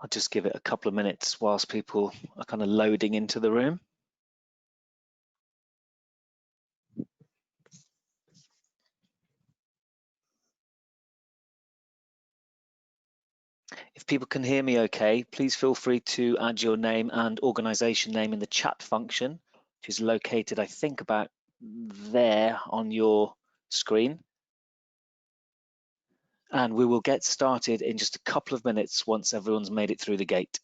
I'll just give it a couple of minutes whilst people are kind of loading into the room. If people can hear me okay, please feel free to add your name and organization name in the chat function, which is located, I think, about there on your screen. And we will get started in just a couple of minutes once everyone's made it through the gate.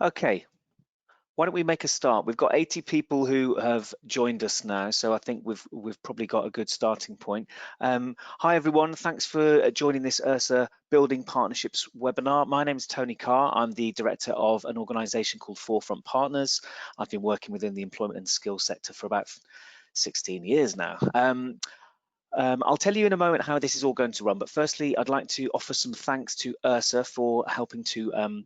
Okay, why don't we make a start? We've got 80 people who have joined us now, so I think we've probably got a good starting point. Hi everyone, thanks for joining this ERSA Building Partnerships webinar. My name is Tony Carr. I'm the director of an organisation called Forefront Partners. I've been working within the employment and skills sector for about 16 years now. I'll tell you in a moment how this is all going to run, but firstly, I'd like to offer some thanks to ERSA for helping to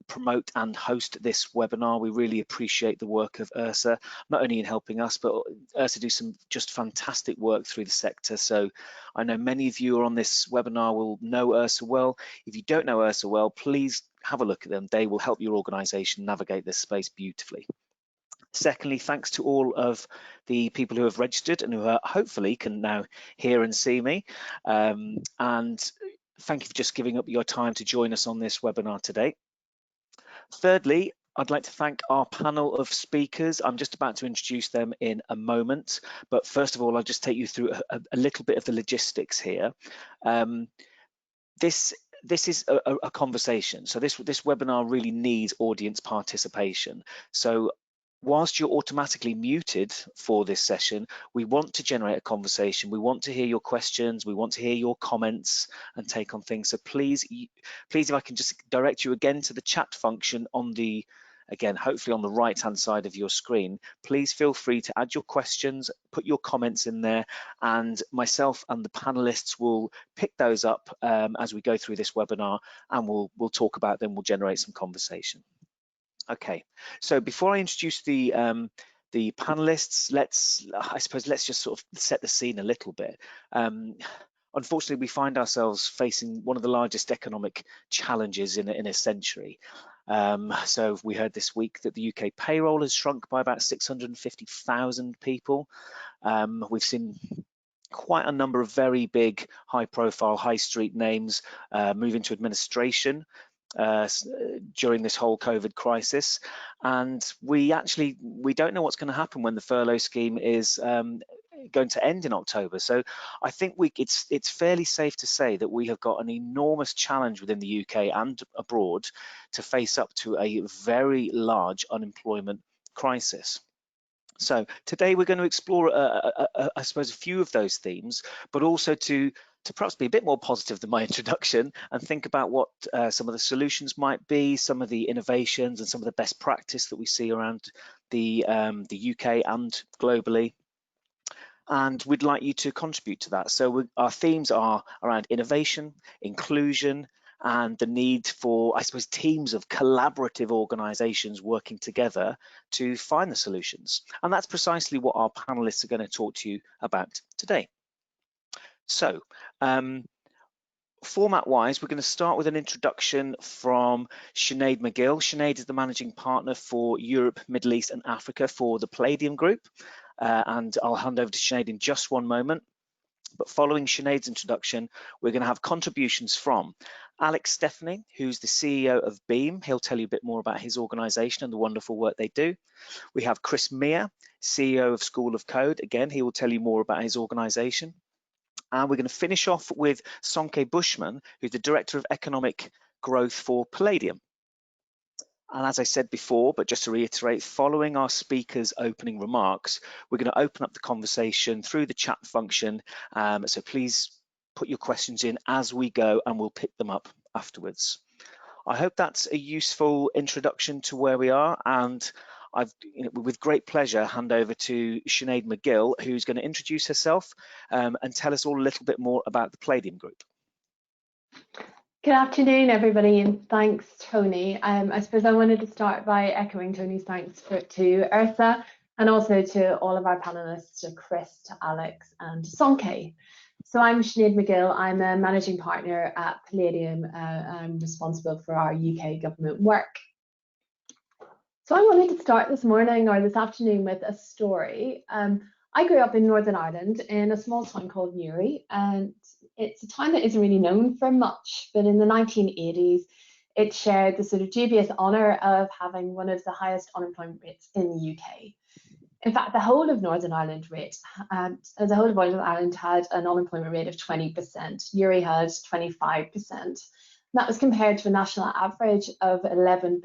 promote and host this webinar. We really appreciate the work of ERSA, not only in helping us, but ERSA do some just fantastic work through the sector. So I know many of you who are on this webinar will know ERSA well. If you don't know ERSA well, please have a look at them. They will help your organisation navigate this space beautifully. Secondly, thanks to all of the people who have registered and who are, hopefully can now hear and see me. And thank you for just giving up your time to join us on this webinar today. Thirdly, I'd like to thank our panel of speakers. I'm just about to introduce them in a moment, but first of all, I'll just take you through a little bit of the logistics here. This is a conversation, so this webinar really needs audience participation. So whilst you're automatically muted for this session, we want to generate a conversation. We want to hear your questions. We want to hear your comments and take on things. So please, if I can just direct you again to the chat function on the, again, hopefully on the right-hand side of your screen, please feel free to add your questions, put your comments in there, and myself and the panelists will pick those up as we go through this webinar, and we'll talk about them. We'll generate some conversation. Okay, so before I introduce the panelists, let's just sort of set the scene a little bit. Unfortunately, we find ourselves facing one of the largest economic challenges in a century. So we heard this week that the UK payroll has shrunk by about 650,000 people. We've seen quite a number of very big, high-profile, high street names move into administration during this whole COVID crisis, and we don't know what's going to happen when the furlough scheme is going to end in October. So I think it's fairly safe to say that we have got an enormous challenge within the UK and abroad to face up to a very large unemployment crisis. So today we're going to explore, I suppose, a few of those themes, but also to perhaps be a bit more positive than my introduction and think about what some of the solutions might be, some of the innovations and some of the best practice that we see around the UK and globally. And we'd like you to contribute to that. So our themes are around innovation, inclusion, and the need for, I suppose, teams of collaborative organizations working together to find the solutions. And that's precisely what our panelists are going to talk to you about today. So format-wise, we're going to start with an introduction from Sinead Mcgill. Sinead is the managing partner for Europe, Middle East and Africa for the Palladium Group. And I'll hand over to Sinead in just one moment. But following Sinead's introduction, we're going to have contributions from Alex Stephanie, who's the CEO of Beam. He'll tell you a bit more about his organization and the wonderful work they do. We have Chris Meir, CEO of School of Code. Again, he will tell you more about his organization. And we're going to finish off with Sonke Bushman, who's the Director of Economic Growth for Palladium. And as I said before, but just to reiterate, following our speakers' opening remarks, we're going to open up the conversation through the chat function. So please put your questions in as we go and we'll pick them up afterwards. I hope that's a useful introduction to where we are, and with great pleasure, hand over to Sinead Mcgill, who's going to introduce herself and tell us all a little bit more about the Palladium Group. Good afternoon, everybody, and thanks, Tony. I suppose I wanted to start by echoing Tony's thanks to ERSA and also to all of our panelists, to Chris, to Alex, and to Sonke. So I'm Sinead Mcgill. I'm a managing partner at Palladium. I'm responsible for our UK government work. So I wanted to start this morning or this afternoon with a story. I grew up in Northern Ireland in a small town called Newry, and it's a town that isn't really known for much, but in the 1980s, it shared the sort of dubious honour of having one of the highest unemployment rates in the UK. In fact, the whole of Northern Ireland had an unemployment rate of 20%. Newry had 25%. And that was compared to a national average of 11%.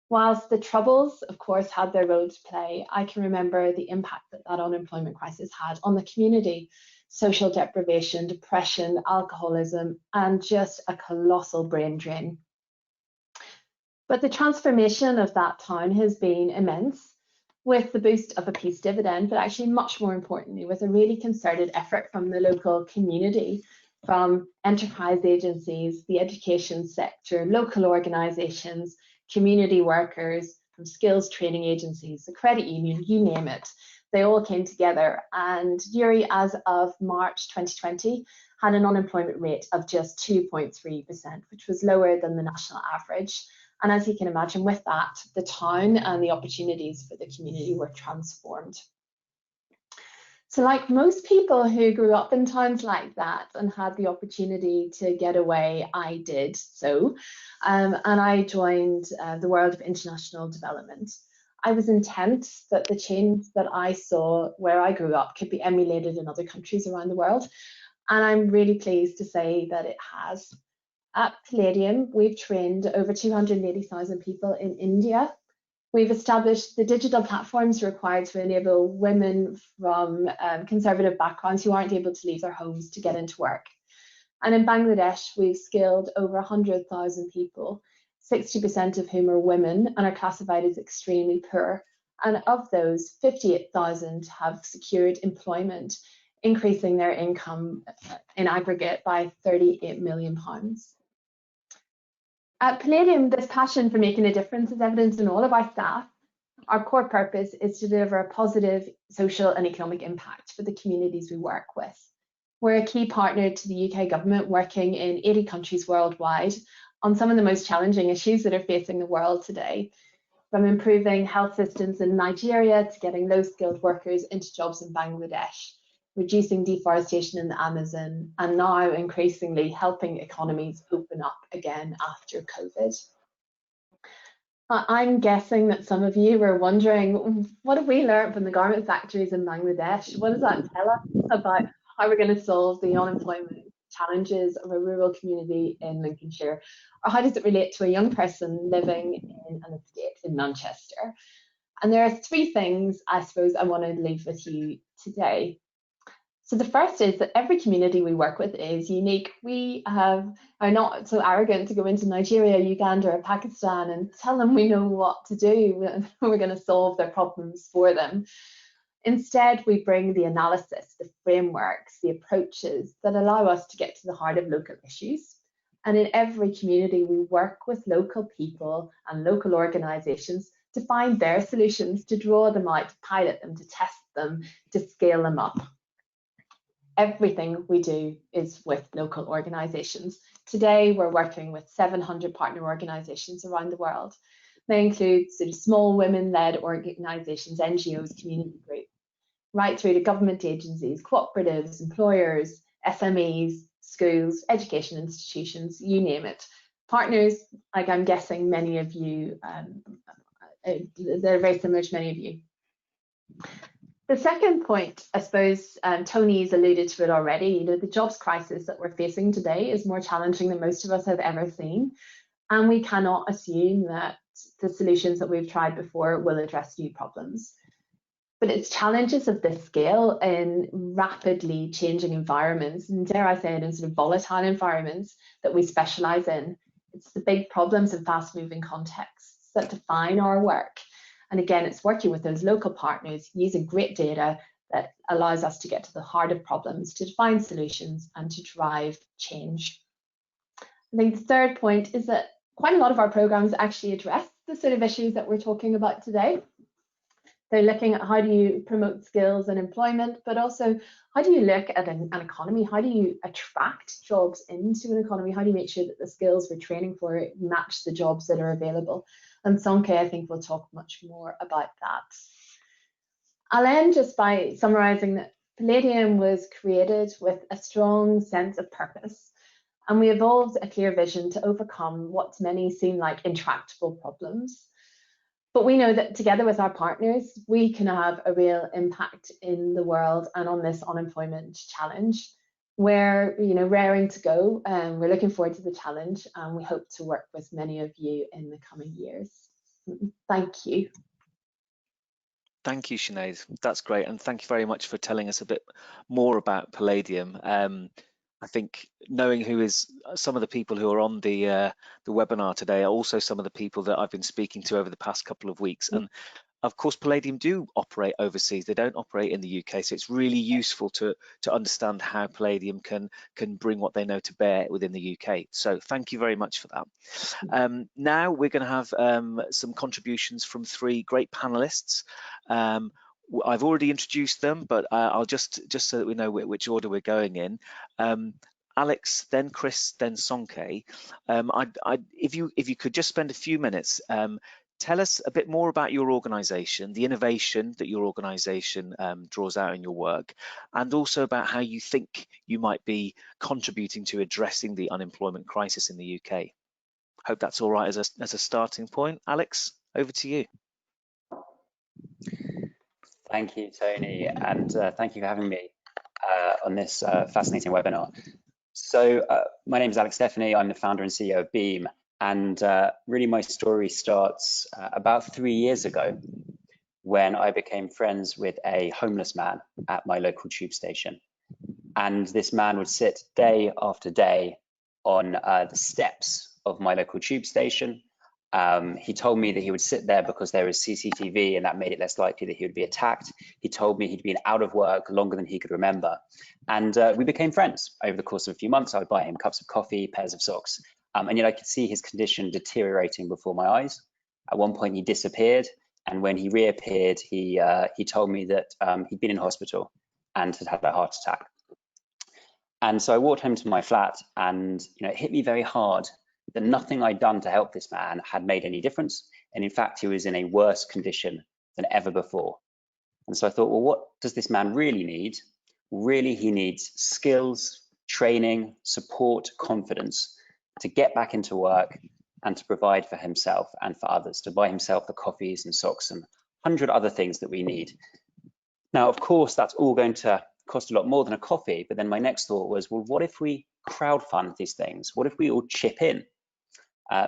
Whilst the Troubles, of course, had their role to play, I can remember the impact that that unemployment crisis had on the community. Social deprivation, depression, alcoholism, and just a colossal brain drain. But the transformation of that town has been immense, with the boost of a peace dividend, but actually much more importantly, with a really concerted effort from the local community, from enterprise agencies, the education sector, local organisations, community workers, from skills training agencies, the credit union, you name it. They all came together, and Newry, as of March 2020, had an unemployment rate of just 2.3%, which was lower than the national average. And as you can imagine, with that, the town and the opportunities for the community were transformed. So like most people who grew up in towns like that and had the opportunity to get away, I did so. And I joined the world of international development. I was intent that the change that I saw where I grew up could be emulated in other countries around the world. And I'm really pleased to say that it has. At Palladium, we've trained over 280,000 people in India. We've established the digital platforms required to enable women from conservative backgrounds who aren't able to leave their homes to get into work. And in Bangladesh, we've skilled over 100,000 people, 60% of whom are women and are classified as extremely poor. And of those, 58,000 have secured employment, increasing their income in aggregate by £38 million. At Palladium, this passion for making a difference is evident in all of our staff. Our core purpose is to deliver a positive social and economic impact for the communities we work with. We're a key partner to the UK government, working in 80 countries worldwide on some of the most challenging issues that are facing the world today, from improving health systems in Nigeria to getting low-skilled workers into jobs in Bangladesh, reducing deforestation in the Amazon, and now increasingly helping economies open up again after COVID. I'm guessing that some of you were wondering, what have we learned from the garment factories in Bangladesh? What does that tell us about how we're going to solve the unemployment challenges of a rural community in Lincolnshire? Or how does it relate to a young person living in an estate in Manchester? And there are three things I suppose I want to leave with you today. So the first is that every community we work with is unique. We are not so arrogant to go into Nigeria, Uganda, or Pakistan and tell them we know what to do. We're going to solve their problems for them. Instead, we bring the analysis, the frameworks, the approaches that allow us to get to the heart of local issues. And in every community, we work with local people and local organisations to find their solutions, to draw them out, to pilot them, to test them, to scale them up. Everything we do is with local organisations. Today, we're working with 700 partner organisations around the world. They include sort of small women-led organisations, NGOs, community groups, right through to government agencies, cooperatives, employers, SMEs, schools, education institutions, you name it. Partners, like I'm guessing many of you, they're very similar to many of you. The second point, I suppose, Tony's alluded to it already, the jobs crisis that we're facing today is more challenging than most of us have ever seen. And we cannot assume that the solutions that we've tried before will address new problems. But it's challenges of this scale in rapidly changing environments, and dare I say it, in sort of volatile environments that we specialise in. It's the big problems in fast-moving contexts that define our work. And again, it's working with those local partners, using great data that allows us to get to the heart of problems, to define solutions and to drive change. I think the third point is that quite a lot of our programs actually address the sort of issues that we're talking about today. They're looking at how do you promote skills and employment, but also how do you look at an economy? How do you attract jobs into an economy? How do you make sure that the skills we're training for match the jobs that are available? And Sonke, I think, will talk much more about that. I'll end just by summarising that Palladium was created with a strong sense of purpose, and we evolved a clear vision to overcome what to many seem like intractable problems. But we know that together with our partners, we can have a real impact in the world and on this unemployment challenge. We're raring to go, and we're looking forward to the challenge, and we hope to work with many of you in the coming years. Thank you. Thank you, Sinead. That's great, and thank you very much for telling us a bit more about Palladium. I think knowing who is some of the people who are on the webinar today are also some of the people that I've been speaking to over the past couple of weeks. And of course, Palladium do operate overseas. They don't operate in the UK, so it's really useful to understand how Palladium can bring what they know to bear within the UK. So thank you very much for that. Now we're going to have some contributions from three great panelists. I've already introduced them, but I'll just so that we know which order we're going in. Alex, then Chris, then Sonke. If you could just spend a few minutes, tell us a bit more about your organisation, the innovation that your organisation draws out in your work, and also about how you think you might be contributing to addressing the unemployment crisis in the UK. Hope that's all right as a starting point. Alex, over to you. Thank you, Tony, and thank you for having me on this fascinating webinar. So my name is Alex Stephanie. I'm the founder and CEO of Beam, and really my story starts about 3 years ago when I became friends with a homeless man at my local tube station. And this man would sit day after day on the steps of my local tube station. He told me that he would sit there because there was CCTV and that made it less likely that he would be attacked. He told me he'd been out of work longer than he could remember. And we became friends over the course of a few months. I would buy him cups of coffee, pairs of socks, and yet I could see his condition deteriorating before my eyes. At one point he disappeared, and when he reappeared, he told me that he'd been in hospital and had had a heart attack. And so I walked home to my flat, and it hit me very hard that nothing I'd done to help this man had made any difference. And in fact, he was in a worse condition than ever before. And so I thought, well, what does this man really need? Really, he needs skills, training, support, confidence to get back into work and to provide for himself and for others, to buy himself the coffees and socks and 100 other things that we need. Now, of course, that's all going to cost a lot more than a coffee. But then my next thought was, well, what if we crowdfund these things? What if we all chip in?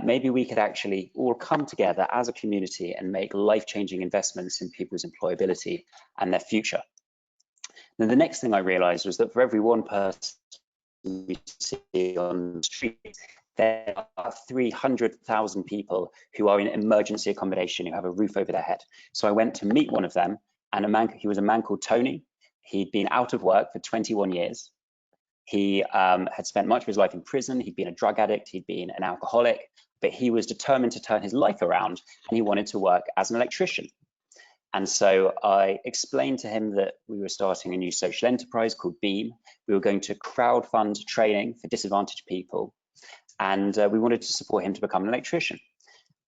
Maybe we could actually all come together as a community and make life-changing investments in people's employability and their future. Then the next thing I realized was that for every one person we see on the street, there are 300,000 people who are in emergency accommodation, who have a roof over their head. So I went to meet one of them, and he was a man called Tony. He'd been out of work for 21 years. He had spent much of his life in prison. He'd been a drug addict, he'd been an alcoholic, but he was determined to turn his life around, and he wanted to work as an electrician. And so I explained to him that we were starting a new social enterprise called Beam. We were going to crowdfund training for disadvantaged people, and we wanted to support him to become an electrician.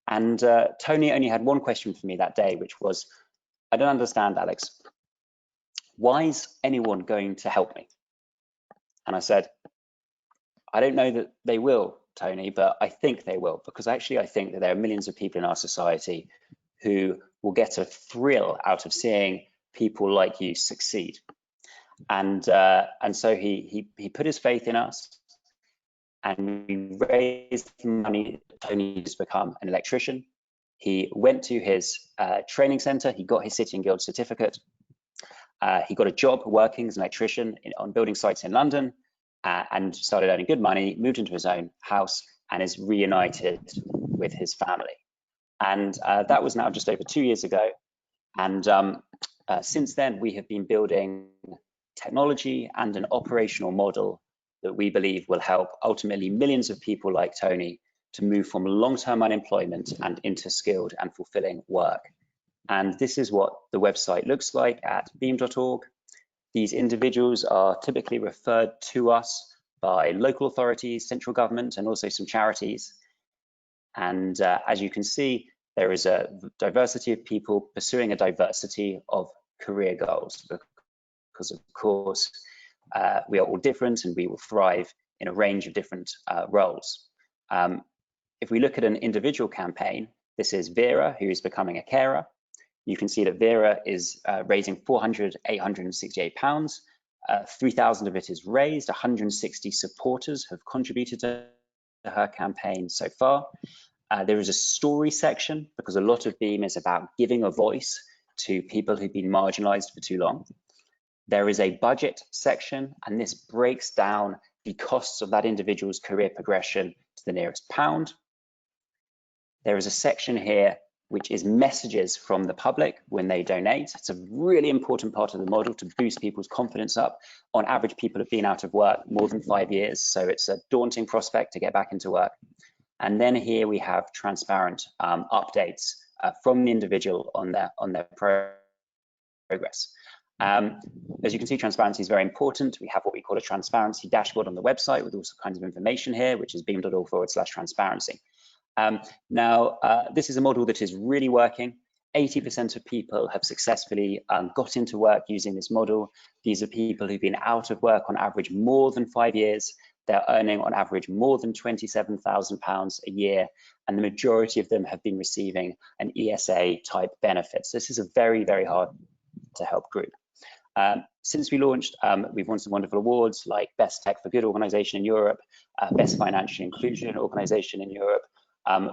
And Tony only had one question for me that day, which was, I don't understand, Alex. Why is anyone going to help me? And I said, I don't know that they will, Tony, but I think they will, because actually I think that there are millions of people in our society who will get a thrill out of seeing people like you succeed. And so he put his faith in us, and we raised money for Tony to become an electrician. He went to his training center, he got his City and Guild certificate. He got a job working as an electrician on building sites in London, and started earning good money, moved into his own house, and is reunited with his family. And that was now just over 2 years ago. And since then, we have been building technology and an operational model that we believe will help ultimately millions of people like Tony to move from long-term unemployment and into skilled and fulfilling work. And this is what the website looks like at beam.org. These individuals are typically referred to us by local authorities, central government, and also some charities. And as you can see, there is a diversity of people pursuing a diversity of career goals, because of course, we are all different and we will thrive in a range of different roles. If we look at an individual campaign, this is Vera, who is becoming a carer. You can see that Vera is raising £868. 3,000 of it is raised. 160 supporters have contributed to her campaign so far. There is a story section, because a lot of Beam is about giving a voice to people who've been marginalized for too long. There is a budget section, and this breaks down the costs of that individual's career progression to the nearest pound. There is a section here which is messages from the public when they donate. It's a really important part of the model to boost people's confidence up. On average, people have been out of work more than 5 years, so it's a daunting prospect to get back into work. And then here we have transparent updates from the individual on their progress. As you can see, transparency is very important. We have what we call a transparency dashboard on the website with all kinds of information here, which is beam.org/transparency. Now, this is a model that is really working. 80% of people have successfully got into work using this model. These are people who've been out of work on average more than 5 years. They're earning on average more than £27,000 a year, and the majority of them have been receiving an ERSA type benefit. So this is a very, very hard to help group. Since we launched, we've won some wonderful awards like Best Tech for Good organization in Europe, Best Financial Inclusion organization in Europe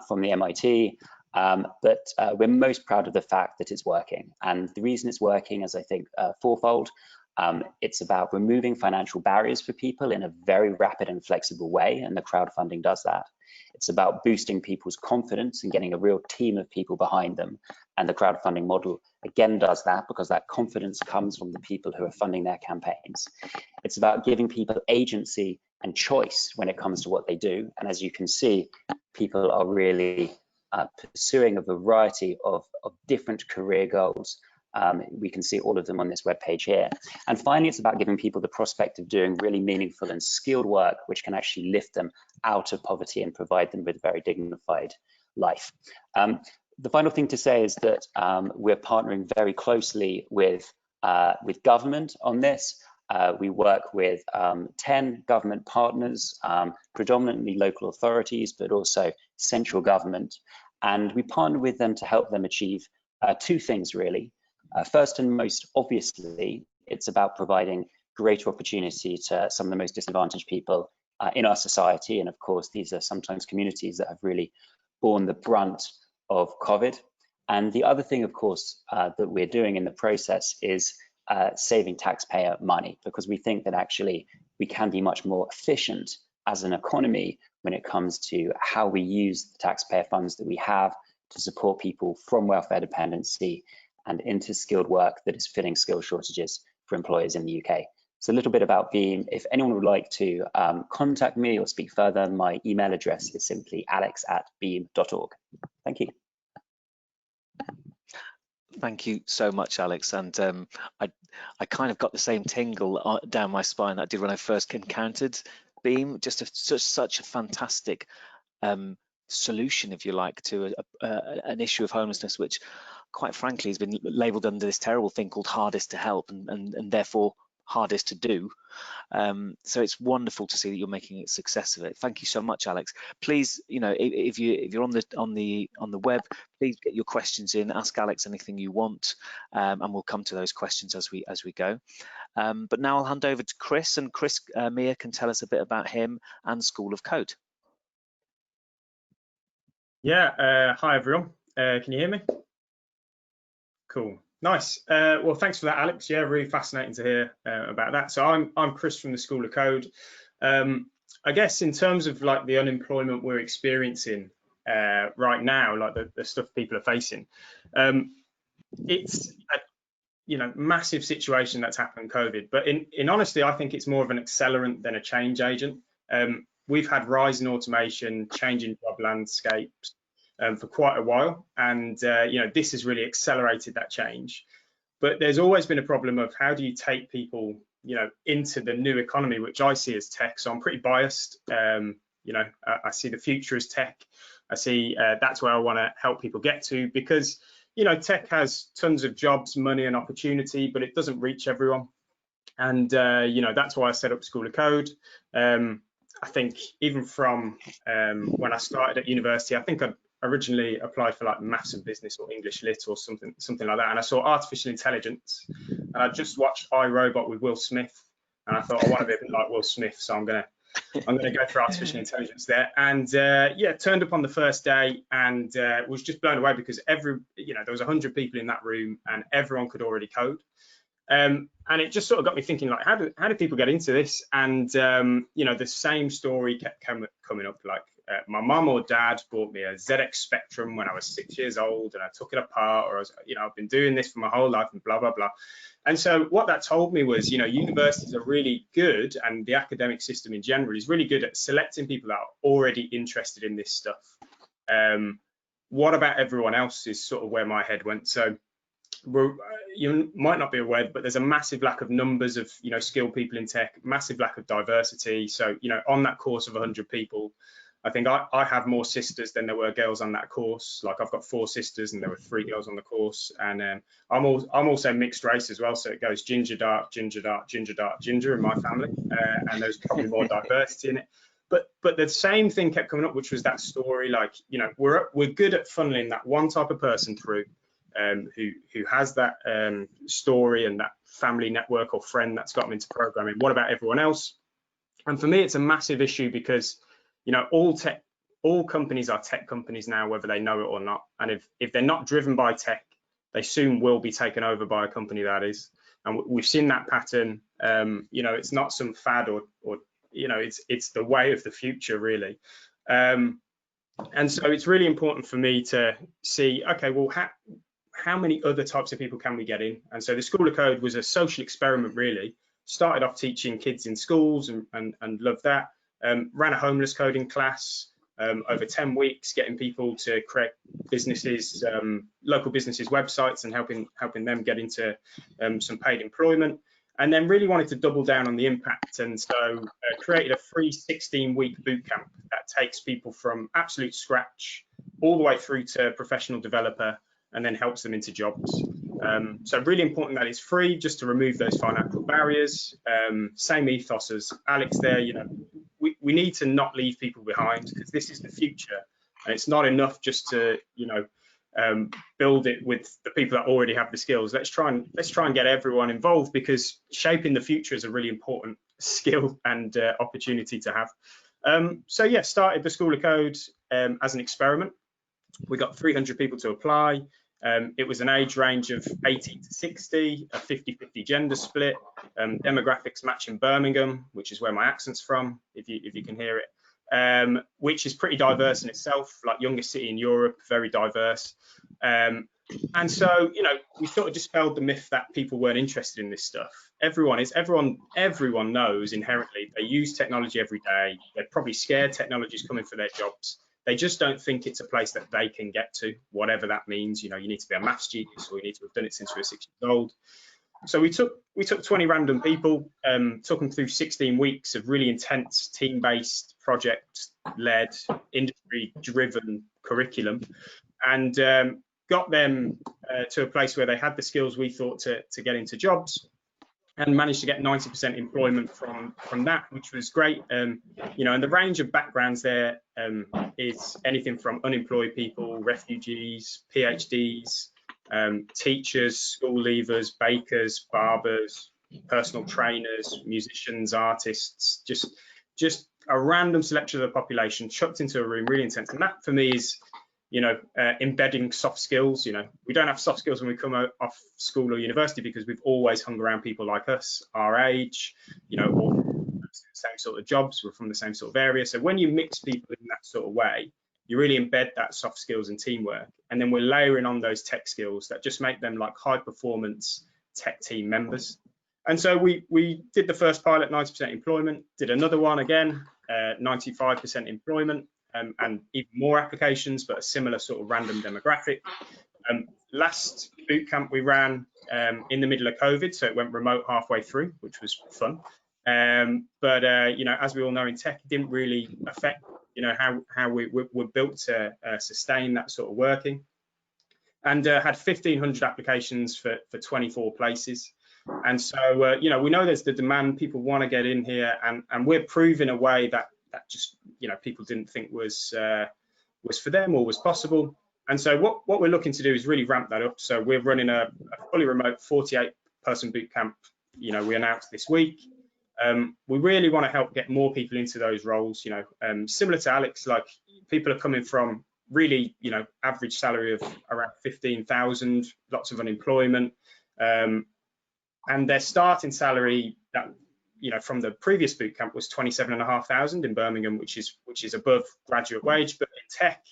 from the MIT. But we're most proud of the fact that it's working. And the reason it's working is, I think, fourfold. It's about removing financial barriers for people in a very rapid and flexible way, and the crowdfunding does that. It's about boosting people's confidence and getting a real team of people behind them, and the crowdfunding model again does that, because that confidence comes from the people who are funding their campaigns. It's about giving people agency and choice when it comes to what they do, and as you can see, people are really pursuing a variety of different career goals. We can see all of them on this webpage here. And finally, it's about giving people the prospect of doing really meaningful and skilled work, which can actually lift them out of poverty and provide them with a very dignified life. The final thing to say is that we're partnering very closely with government on this. We work with 10 government partners, predominantly local authorities, but also central government. And we partner with them to help them achieve two things, really. First and most obviously, it's about providing greater opportunity to some of the most disadvantaged people in our society. And of course, these are sometimes communities that have really borne the brunt of COVID. And the other thing, of course, that we're doing in the process is saving taxpayer money, because we think that actually we can be much more efficient as an economy when it comes to how we use the taxpayer funds that we have to support people from welfare dependency and into skilled work that is filling skill shortages for employers in the UK. So a little bit about Beam. If anyone would like to contact me or speak further, my email address is simply alex@beam.org. Thank you. Thank you so much, Alex. And I kind of got the same tingle down my spine that I did when I first encountered Beam. Just such a fantastic solution, if you like, to an issue of homelessness, which quite frankly has been labelled under this terrible thing called hardest to help and therefore hardest to do. So it's wonderful to see that you're making a success of it. Thank you so much, Alex. Please, you know, if you're on the web, please get your questions in. Ask Alex anything you want, and we'll come to those questions as we go. But now I'll hand over to Chris, and Chris Mia can tell us a bit about him and School of Code. Yeah. Hi everyone. Can you hear me? Cool. Nice. Well, thanks for that, Alex. Yeah, really fascinating to hear about that. So I'm Chris from the School of Code. I guess in terms of like the unemployment we're experiencing right now, like the stuff people are facing, it's massive situation that's happened, COVID. But in honesty, I think it's more of an accelerant than a change agent. We've had rising automation, changing job landscapes for quite a while, and this has really accelerated that change. But there's always been a problem of how do you take people, into the new economy, which I see as tech. So I'm pretty biased. I see the future as tech. I see that's where I want to help people get to, because tech has tons of jobs, money, and opportunity, but it doesn't reach everyone. And that's why I set up School of Code. I think even from when I started at university, I think I originally applied for like maths and business or English lit or something like that, and I saw artificial intelligence, and I just watched iRobot with Will Smith, and I thought I want to be a bit like Will Smith, so I'm gonna go for artificial intelligence there. And turned up on the first day and was just blown away, because there was 100 people in that room and everyone could already code. And it just sort of got me thinking, like, how do people get into this? And the same story kept coming up. Like my mum or dad bought me a ZX Spectrum when I was 6 years old, and I took it apart, or I've been doing this for my whole life, and blah blah blah. And so what that told me was, universities are really good, and the academic system in general is really good at selecting people that are already interested in this stuff. What about everyone else is sort of where my head went. So you might not be aware, but there's a massive lack of numbers of skilled people in tech, massive lack of diversity. So on that course of 100 people, I think I have more sisters than there were girls on that course. Like I've got 4 sisters and there were 3 girls on the course, and I'm also mixed race as well. So it goes ginger, dark, ginger, dark, ginger, dark, ginger in my family, and there's probably more diversity in it. But the same thing kept coming up, which was that story. Like we're good at funneling that one type of person through, who has that story and that family network or friend that's got them into programming. What about everyone else? And for me, it's a massive issue, because all companies are tech companies now, whether they know it or not. And if they're not driven by tech, they soon will be taken over by a company that is. And we've seen that pattern. It's not some fad or it's the way of the future, really. And so it's really important for me to see, okay, well, how many other types of people can we get in? And so the School of Code was a social experiment, really. Started off teaching kids in schools and loved that. Ran a homeless coding class over 10 weeks, getting people to create businesses, local businesses websites, and helping them get into some paid employment. And then really wanted to double down on the impact, and so created a free 16-week boot camp that takes people from absolute scratch all the way through to professional developer, and then helps them into jobs. So really important that it's free, just to remove those financial barriers. Same ethos as Alex there. We need to not leave people behind, because this is the future, and it's not enough just to build it with the people that already have the skills. Let's try and get everyone involved, because shaping the future is a really important skill and opportunity to have. So yeah, started the School of Code as an experiment. We got 300 people to apply. It was an age range of 18 to 60, a 50-50 gender split, demographics matching Birmingham, which is where my accent's from, if you can hear it, which is pretty diverse in itself, like youngest city in Europe, very diverse. And so, we sort of dispelled the myth that people weren't interested in this stuff. Everyone knows inherently they use technology every day. They're probably scared technology's coming for their jobs. They just don't think it's a place that they can get to, whatever that means. You need to be a maths genius, or you need to have done it since you were 6 years old. So we took 20 random people, took them through 16 weeks of really intense team-based, project-led, industry-driven curriculum, and got them to a place where they had the skills we thought to get into jobs, and managed to get 90% employment from that, which was great. And the range of backgrounds there is anything from unemployed people, refugees, PhDs, teachers, school leavers, bakers, barbers, personal trainers, musicians, artists, just a random selection of the population chucked into a room, really intense. And that for me is embedding soft skills. We don't have soft skills when we come off school or university, because we've always hung around people like us, our age, all the same sort of jobs, we're from the same sort of area. So when you mix people in that sort of way, you really embed that soft skills and teamwork. And then we're layering on those tech skills that just make them like high performance, tech team members. And so we did the first pilot, 90% employment, did another one again, 95% employment, and even more applications, but a similar sort of random demographic. Last boot camp we ran in the middle of COVID, so it went remote halfway through, which was fun. But you know, as we all know in tech, it didn't really affect, you know, how we're built to sustain that sort of working. And had 1,500 applications for 24 places. And so, you know, we know there's the demand, people want to get in here, and we're proving a way that just, you know, people didn't think was for them or was possible. And so what we're looking to do is really ramp that up. So we're running a fully remote 48-person boot camp, you know, we announced this week. We really want to help get more people into those roles, you know, similar to Alex, like people are coming from really, you know, average salary of around 15,000, lots of unemployment. And their starting salary that, you know, from the previous boot camp was 27,500 in Birmingham, which is above graduate wage. But in tech,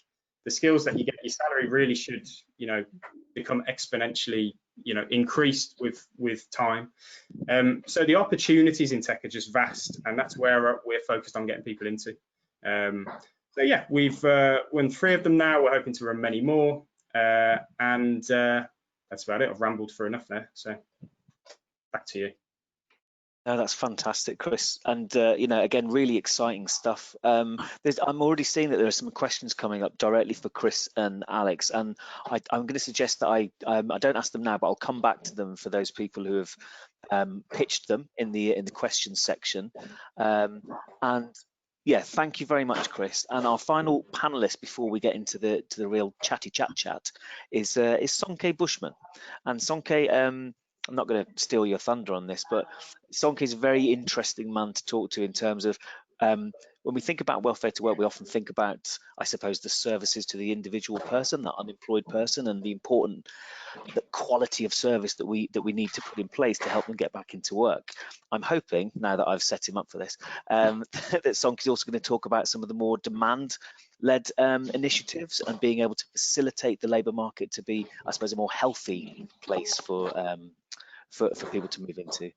the skills that you get, your salary really should, you know, become exponentially, you know, increased with time. So the opportunities in tech are just vast, and that's where we're focused on getting people into. So yeah, we've won 3 of them now. We're hoping to run many more, and that's about it. I've rambled for enough there. So back to you. No, that's fantastic, Chris. And you know, again, really exciting stuff. I'm already seeing that there are some questions coming up directly for Chris and Alex, and I'm going to suggest that I don't ask them now, but I'll come back to them for those people who have pitched them in the questions section. And yeah, thank you very much, Chris. And our final panelist before we get into the real chatty chat is Sonke Bushman. And Sonke, I'm not going to steal your thunder on this, but Sonke is a very interesting man to talk to in terms of when we think about welfare to work, we often think about, I suppose, the services to the individual person, that unemployed person, and the important quality of service that we need to put in place to help them get back into work. I'm hoping, now that I've set him up for this, that Sonke is also going to talk about some of the more demand-led initiatives and being able to facilitate the labour market to be, I suppose, a more healthy place for people to move into.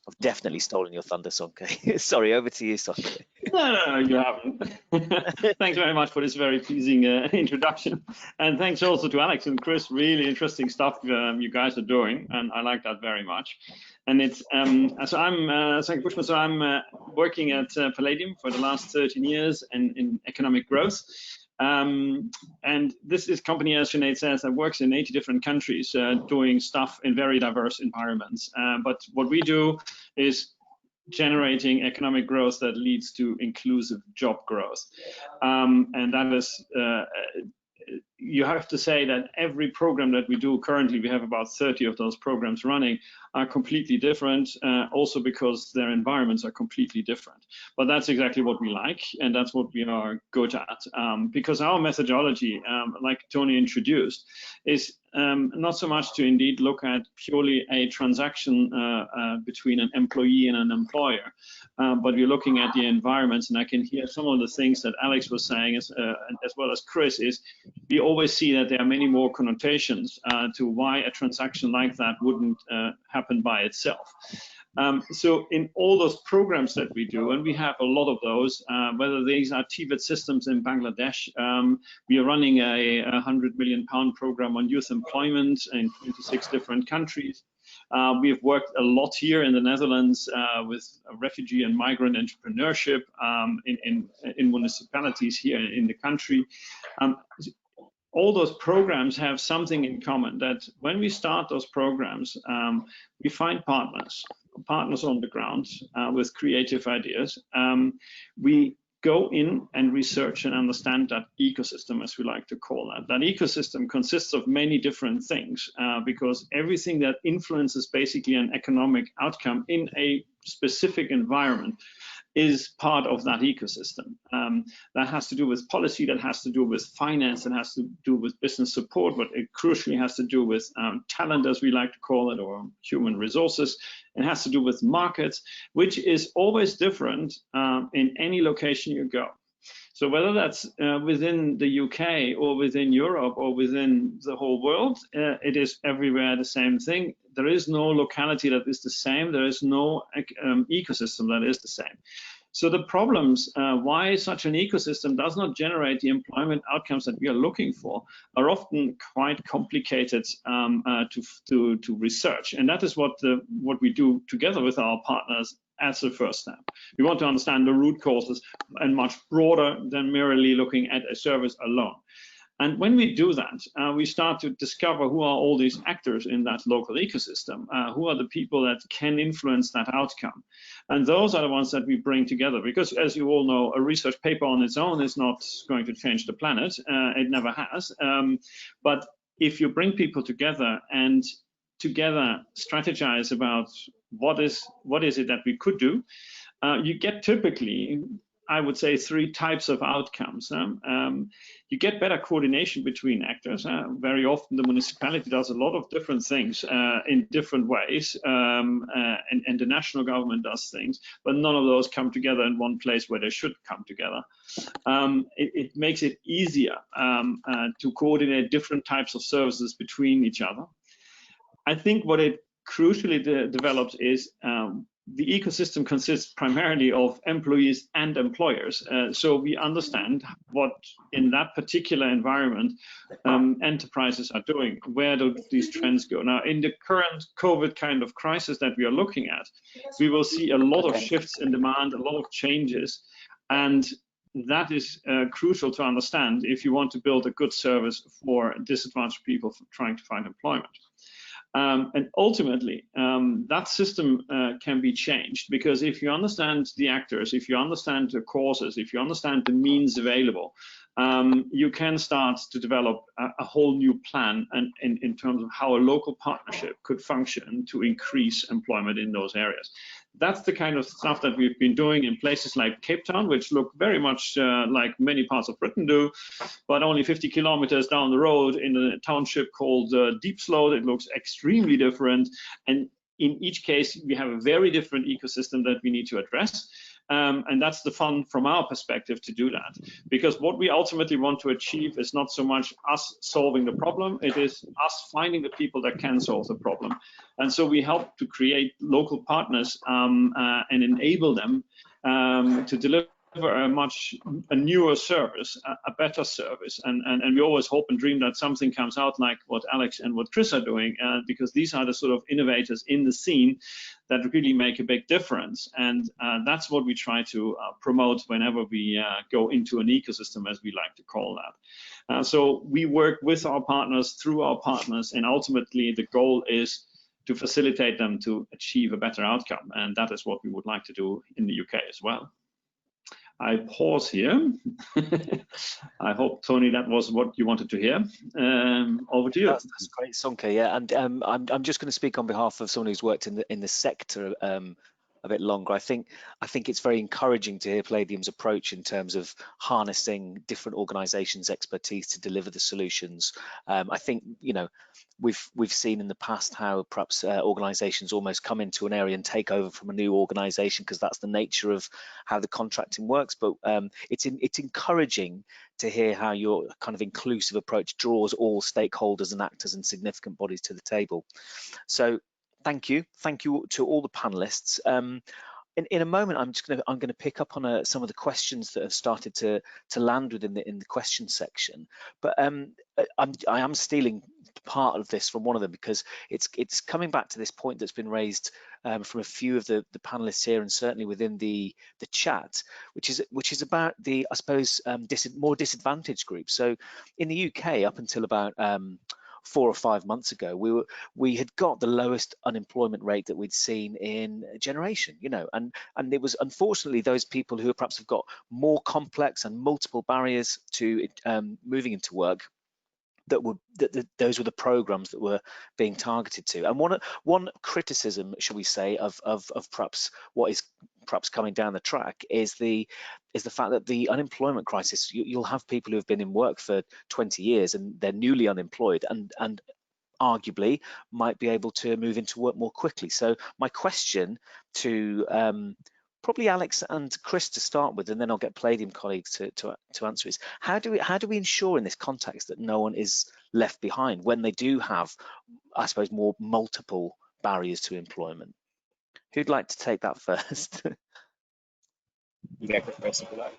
I've definitely stolen your thunder, Sonke. Sorry, over to you, Sonke. No, you haven't. Thanks very much for this very pleasing introduction. And thanks also to Alex and Chris. Really interesting stuff you guys are doing, and I like that very much. And it's so I'm Sonke Bushman. So I'm working at Palladium for the last 13 years in economic growth. And this is a company, as Sinead says, that works in 80 different countries, doing stuff in very diverse environments. But what we do is generating economic growth that leads to inclusive job growth. And that is, you have to say that every program that we do currently, we have about 30 of those programs running, are completely different, also because their environments are completely different. But that's exactly what we like, and that's what we are good at, because our methodology, like Tony introduced, is not so much to indeed look at purely a transaction between an employee and an employer, but we're looking at the environments. And I can hear some of the things that Alex was saying, as well as Chris, is we always see that there are many more connotations to why a transaction like that wouldn't happen by itself. So in all those programs that we do, and we have a lot of those, whether these are TVET systems in Bangladesh, we are running a £100 million program on youth employment in 26 different countries. We have worked a lot here in the Netherlands with refugee and migrant entrepreneurship in municipalities here in the country. All those programs have something in common, that when we start those programs, we find partners on the ground with creative ideas. We go in and research and understand that ecosystem, as we like to call that. That ecosystem consists of many different things, because everything that influences basically an economic outcome in a specific environment is part of that ecosystem. That has to do with policy, that has to do with finance, that has to do with business support, but it crucially has to do with talent, as we like to call it, or human resources. It has to do with markets, which is always different in any location you go. So whether that's within the UK or within Europe or within the whole world, it is everywhere the same thing. there is no locality that is the same. There is no ecosystem that is the same. So the problems, why such an ecosystem does not generate the employment outcomes that we are looking for, are often quite complicated to research. And that is what we do together with our partners as the first step. We want to understand the root causes and much broader than merely looking at a service alone. And when we do that, we start to discover who are all these actors in that local ecosystem, who are the people that can influence that outcome. And those are the ones that we bring together, because as you all know, a research paper on its own is not going to change the planet. It never has. But if you bring people together and together strategize about what is it that we could do, you get typically, I would say, 3 types of outcomes. You get better coordination between actors. Very often the municipality does a lot of different things in different ways, and the national government does things, but none of those come together in one place where they should come together. It makes it easier to coordinate different types of services between each other. I think what it crucially develops is the ecosystem consists primarily of employees and employers. So we understand what in that particular environment enterprises are doing. Where do these trends go? Now, in the current COVID kind of crisis that we are looking at, we will see a lot of shifts in demand, a lot of changes. And that is crucial to understand if you want to build a good service for disadvantaged people trying to find employment. And ultimately, that system can be changed, because if you understand the actors, if you understand the causes, if you understand the means available, you can start to develop a whole new plan in terms of how a local partnership could function to increase employment in those areas. That's the kind of stuff that we've been doing in places like Cape Town, which look very much like many parts of Britain do, but only 50 kilometers down the road in a township called Deep Sloat, it looks extremely different. And in each case, we have a very different ecosystem that we need to address. And that's the fun from our perspective to do that, because what we ultimately want to achieve is not so much us solving the problem, it is us finding the people that can solve the problem. And so we help to create local partners and enable them to deliver a newer service, a better service, and we always hope and dream that something comes out like what Alex and what Chris are doing, because these are the sort of innovators in the scene that really make a big difference, and that's what we try to promote whenever we go into an ecosystem, as we like to call that. So we work with our partners, through our partners, and ultimately the goal is to facilitate them to achieve a better outcome, and that is what we would like to do in the UK as well. I pause here. I hope, Tony, that was what you wanted to hear. Over to you. That's great, Sonke. Yeah, and I'm just going to speak on behalf of someone who's worked in the sector a bit longer. I think it's very encouraging to hear Palladium's approach in terms of harnessing different organisations' expertise to deliver the solutions. I think, you know, we've seen in the past how perhaps organisations almost come into an area and take over from a new organisation because that's the nature of how the contracting works. But it's encouraging to hear how your kind of inclusive approach draws all stakeholders and actors and significant bodies to the table. So thank you to all the panelists. In a moment, I'm going to pick up on some of the questions that have started to land within the question section. But I am stealing part of this from one of them, because it's coming back to this point that's been raised from a few of the panelists here, and certainly within the chat, which is about the, I suppose, more disadvantaged groups. So in the UK, up until about 4 or 5 months ago, we had got the lowest unemployment rate that we'd seen in a generation, you know, and it was unfortunately those people who perhaps have got more complex and multiple barriers to moving into work those were the programs that were being targeted to. And one criticism, shall we say, of perhaps what is perhaps coming down the track is the fact that the unemployment crisis, you'll have people who have been in work for 20 years and they're newly unemployed and arguably might be able to move into work more quickly. So my question to probably Alex and Chris to start with, and then I'll get Palladium colleagues to answer, is how do we ensure in this context that no one is left behind when they do have, I suppose, more multiple barriers to employment. Who'd like to take that first? You go for it first if you like.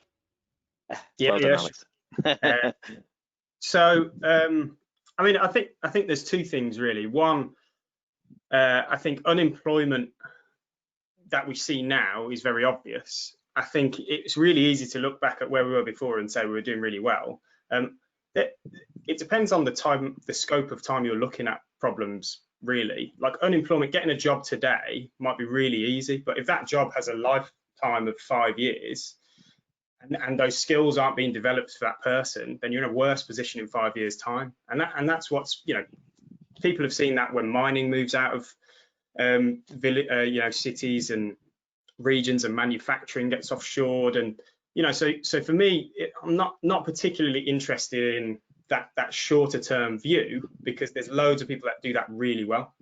Yeah, Well done, Alex. So, I mean, I think there's two things really. One, I think unemployment that we see now is very obvious. I think it's really easy to look back at where we were before and say we were doing really well. It depends on the scope of time you're looking at problems, really. Like unemployment, getting a job today might be really easy, but if that job has a lifetime of 5 years and those skills aren't being developed for that person, then you're in a worse position in 5 years' time. And that's what's, you know, people have seen that when mining moves out of cities and regions, and manufacturing gets offshored, and so for me, I'm not particularly interested in that shorter term view, because there's loads of people that do that really well.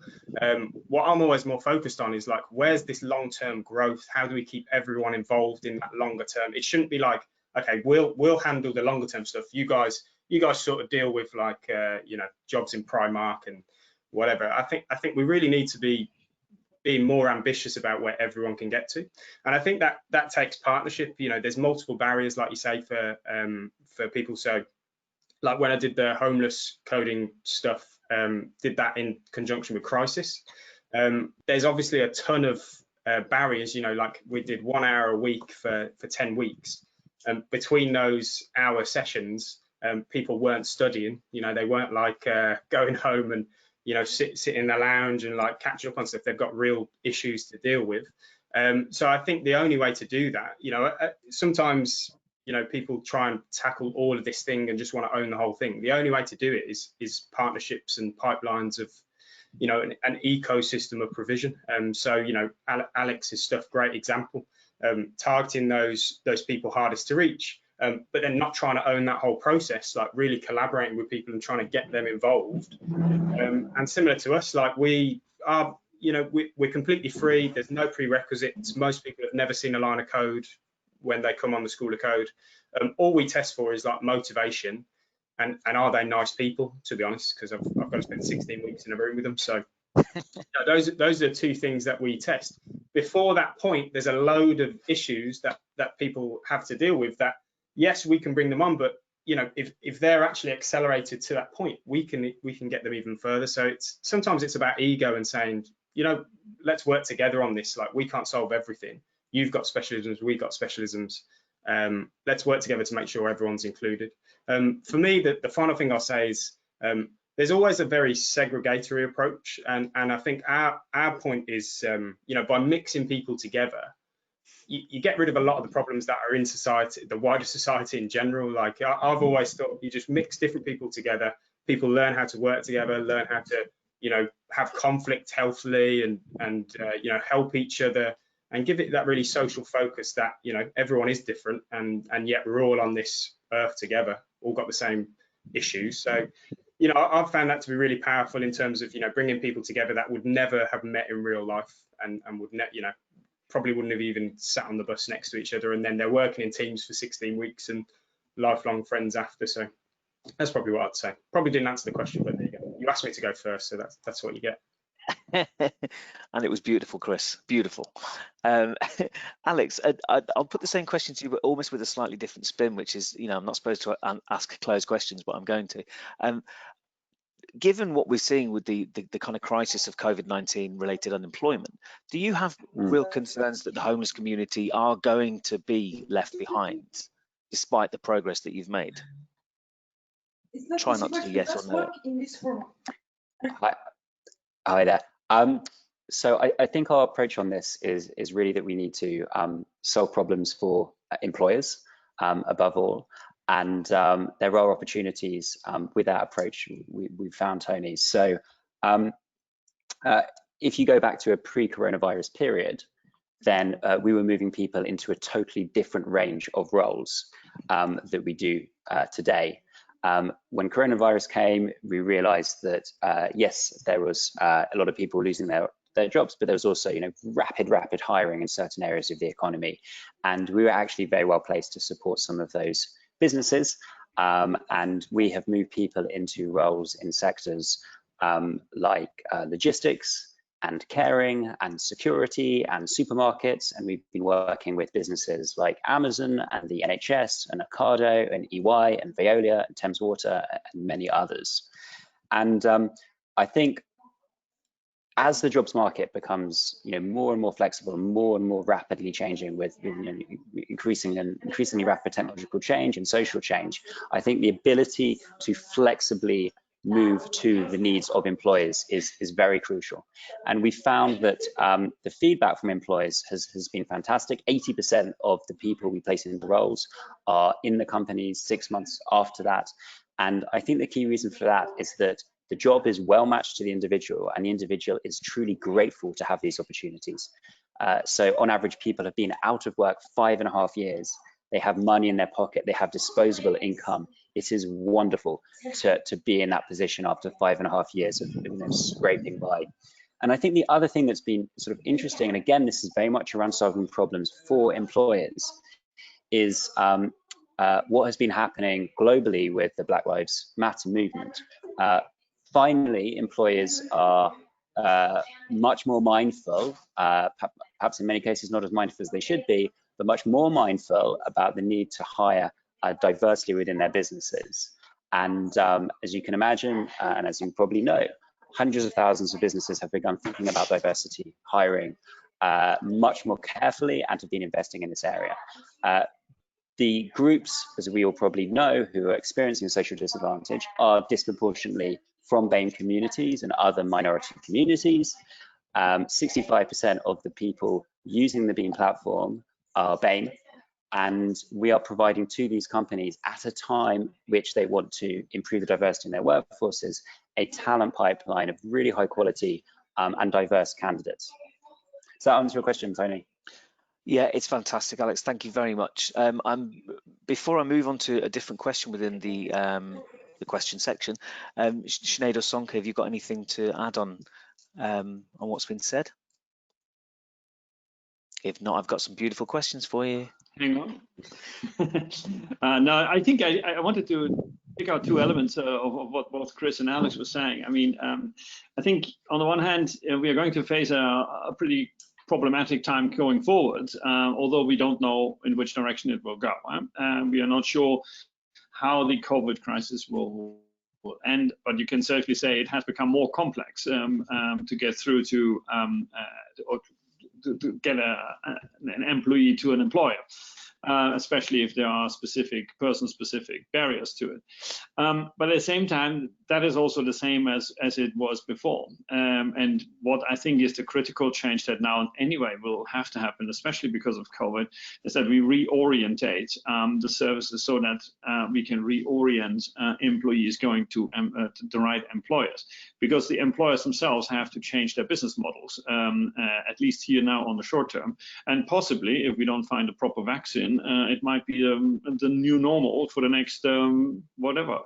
What I'm always more focused on is like, where's this long term growth? How do we keep everyone involved in that longer term? It shouldn't be like, okay, we'll handle the longer term stuff. You guys sort of deal with like jobs in Primark and whatever. I think we really need to be being more ambitious about where everyone can get to, and I think that takes partnership. There's multiple barriers, like you say, for people. So, like when I did the homeless coding stuff, did that in conjunction with Crisis. There's obviously a ton of barriers. Like we did 1 hour a week for 10 weeks. Between those hour sessions, people weren't studying. They weren't like going home and sit in the lounge and like catch up on stuff. They've got real issues to deal with. So I think the only way to do that, sometimes people try and tackle all of this thing and just want to own the whole thing. The only way to do it is partnerships and pipelines of an ecosystem of provision. So Alex's stuff, great example. Targeting those people hardest to reach, but then not trying to own that whole process, like really collaborating with people and trying to get them involved. And similar to us, like we are, we're completely free. There's no prerequisites. Most people have never seen a line of code when they come on the School of Code. All we test for is like motivation and are they nice people, to be honest, because I've got to spend 16 weeks in a room with them. So those are the two things that we test. Before that point, there's a load of issues that people have to deal with that, yes, we can bring them on, but if they're actually accelerated to that point, we can get them even further. So sometimes it's about ego and saying, let's work together on this. Like, we can't solve everything. You've got specialisms, we've got specialisms. Let's work together to make sure everyone's included. For me, the final thing I'll say is there's always a very segregatory approach, and I think our point is by mixing people together, you get rid of a lot of the problems that are in society, the wider society in general. Like I've always thought, you just mix different people together, people learn how to work together, learn how to have conflict healthily and help each other, and give it that really social focus that everyone is different and yet we're all on this earth together, all got the same issues. So I've found that to be really powerful in terms of bringing people together that would never have met in real life and would probably wouldn't have even sat on the bus next to each other, and then they're working in teams for 16 weeks and lifelong friends after. So that's probably what I'd say. Probably didn't answer the question, but there you go. You asked me to go first, so that's what you get. And it was beautiful, Chris. Beautiful. Alex, I'll put the same question to you, but almost with a slightly different spin, which is, I'm not supposed to ask closed questions, but I'm going to. Given what we're seeing with the kind of crisis of COVID-19 related unemployment, do you have real concerns that the homeless community are going to be left behind, despite the progress that you've made? Try not to do yes or no. Hi there. So I think our approach on this is really that we need to solve problems for employers above all. And there are opportunities with that approach we've found, Tony. So if you go back to a pre-coronavirus period, then we were moving people into a totally different range of roles that we do today. When coronavirus came, we realized that, yes, there was a lot of people losing their jobs, but there was also, rapid hiring in certain areas of the economy. And we were actually very well placed to support some of those businesses. And we have moved people into roles in sectors like logistics, and caring and security and supermarkets. And we've been working with businesses like Amazon and the NHS and Ocado and EY and Veolia and Thames Water and many others. And I think as the jobs market becomes, more and more flexible, and more rapidly changing with increasingly rapid technological change and social change, I think the ability to flexibly move to the needs of employers is very crucial. And we found that the feedback from employers has been fantastic. 80% of the people we place into roles are in the companies 6 months after that. And I think the key reason for that is that the job is well matched to the individual, and the individual is truly grateful to have these opportunities. So on average, people have been out of work 5.5 years. They have money in their pocket. They have disposable income. It is wonderful to be in that position after 5.5 years of scraping by. And I think the other thing that's been sort of interesting, and again, this is very much around solving problems for employers, is what has been happening globally with the Black Lives Matter movement. Finally, employers are much more mindful, perhaps in many cases not as mindful as they should be, but much more mindful about the need to hire diversity within their businesses. And as you can imagine, and as you probably know, hundreds of thousands of businesses have begun thinking about diversity hiring much more carefully and have been investing in this area. The groups, as we all probably know, who are experiencing social disadvantage are disproportionately from BAME communities and other minority communities. 65% of the people using the BAME platform are BAME, and we are providing to these companies at a time which they want to improve the diversity in their workforces, a talent pipeline of really high quality and diverse candidates. Does that answer your question, Tony? Yeah, it's fantastic, Alex. Thank you very much. Before I move on to a different question within the question section, Schneider, Sonke, have you got anything to add on what's been said? If not, I've got some beautiful questions for you. Hang on. No, I think I wanted to pick out two elements of what both Chris and Alex were saying. I mean, I think on the one hand, we are going to face a pretty problematic time going forward, although we don't know in which direction it will go. We are not sure how the COVID crisis will end, but you can certainly say it has become more complex to get through to get an employee to an employer. Especially if there are person-specific barriers to it. But at the same time, that is also the same as it was before. And what I think is the critical change that now anyway will have to happen, especially because of COVID, is that we reorientate the services so that we can reorient employees going to the right employers. Because the employers themselves have to change their business models, at least here now on the short term. And possibly, if we don't find a proper vaccine, it might be the new normal for the next,